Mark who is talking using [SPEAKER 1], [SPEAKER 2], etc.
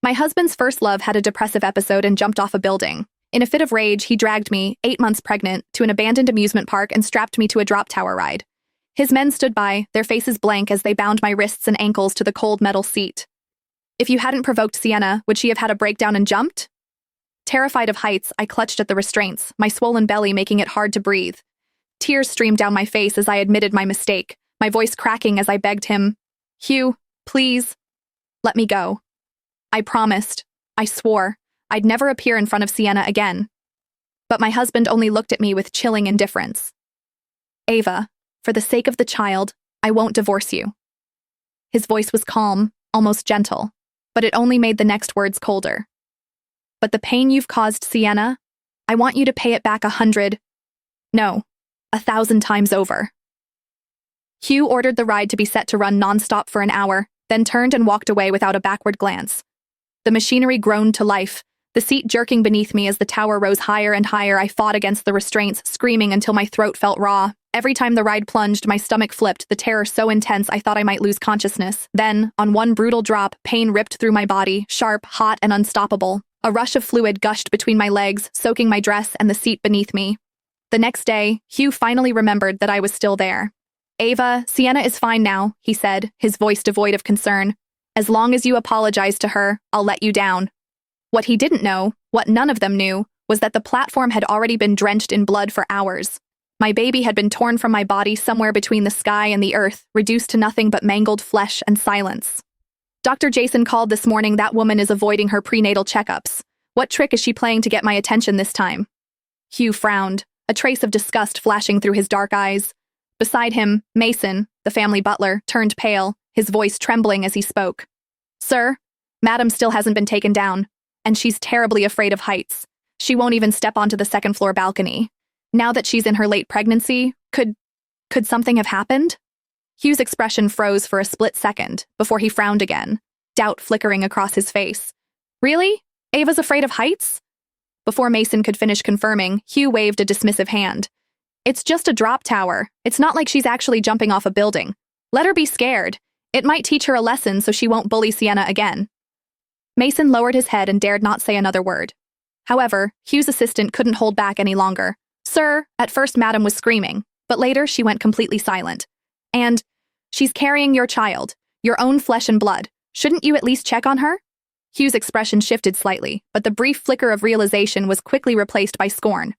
[SPEAKER 1] My husband's first love had a depressive episode and jumped off a building. In a fit of rage, he dragged me, 8 months pregnant, to an abandoned amusement park and strapped me to a drop tower ride. His men stood by, their faces blank as they bound my wrists and ankles to the cold metal seat. If you hadn't provoked Sienna, would she have had a breakdown and jumped? Terrified of heights, I clutched at the restraints, my swollen belly making it hard to breathe. Tears streamed down my face as I admitted my mistake, my voice cracking as I begged him, "Hugh, please, let me go." I promised, I swore, I'd never appear in front of Sienna again. But my husband only looked at me with chilling indifference. "Ava, for the sake of the child, I won't divorce you." His voice was calm, almost gentle, but it only made the next words colder. "But the pain you've caused Sienna, I want you to pay it back 100, no, 1,000 times over." Hugh ordered the ride to be set to run nonstop for an hour, then turned and walked away without a backward glance. The machinery groaned to life, the seat jerking beneath me as the tower rose higher and higher. I fought against the restraints, screaming until my throat felt raw. Every time the ride plunged, my stomach flipped, the terror so intense I thought I might lose consciousness. Then, on one brutal drop, pain ripped through my body, sharp, hot, and unstoppable. A rush of fluid gushed between my legs, soaking my dress and the seat beneath me. The next day, Hugh finally remembered that I was still there. "Ava, Sienna is fine now," he said, his voice devoid of concern. "As long as you apologize to her, I'll let you down." What he didn't know, what none of them knew, was that the platform had already been drenched in blood for hours. My baby had been torn from my body somewhere between the sky and the earth, reduced to nothing but mangled flesh and silence. Dr. Jason called this morning. That woman is avoiding her prenatal checkups. What trick is she playing to get my attention this time? Hugh frowned, a trace of disgust flashing through his dark eyes. Beside him, Mason, the family butler, turned pale, his voice trembling as he spoke. "Sir, Madam still hasn't been taken down, and she's terribly afraid of heights. She won't even step onto the second-floor balcony. Now that she's in her late pregnancy, could something have happened?" Hugh's expression froze for a split second, before he frowned again, doubt flickering across his face. "Really? Ava's afraid of heights?" Before Mason could finish confirming, Hugh waved a dismissive hand. "It's just a drop tower. It's not like she's actually jumping off a building. Let her be scared. It might teach her a lesson so she won't bully Sienna again." Mason lowered his head and dared not say another word. However, Hugh's assistant couldn't hold back any longer. "Sir," at first Madam was screaming, but later she went completely silent. "And she's carrying your child, your own flesh and blood. Shouldn't you at least check on her?" Hugh's expression shifted slightly, but the brief flicker of realization was quickly replaced by scorn.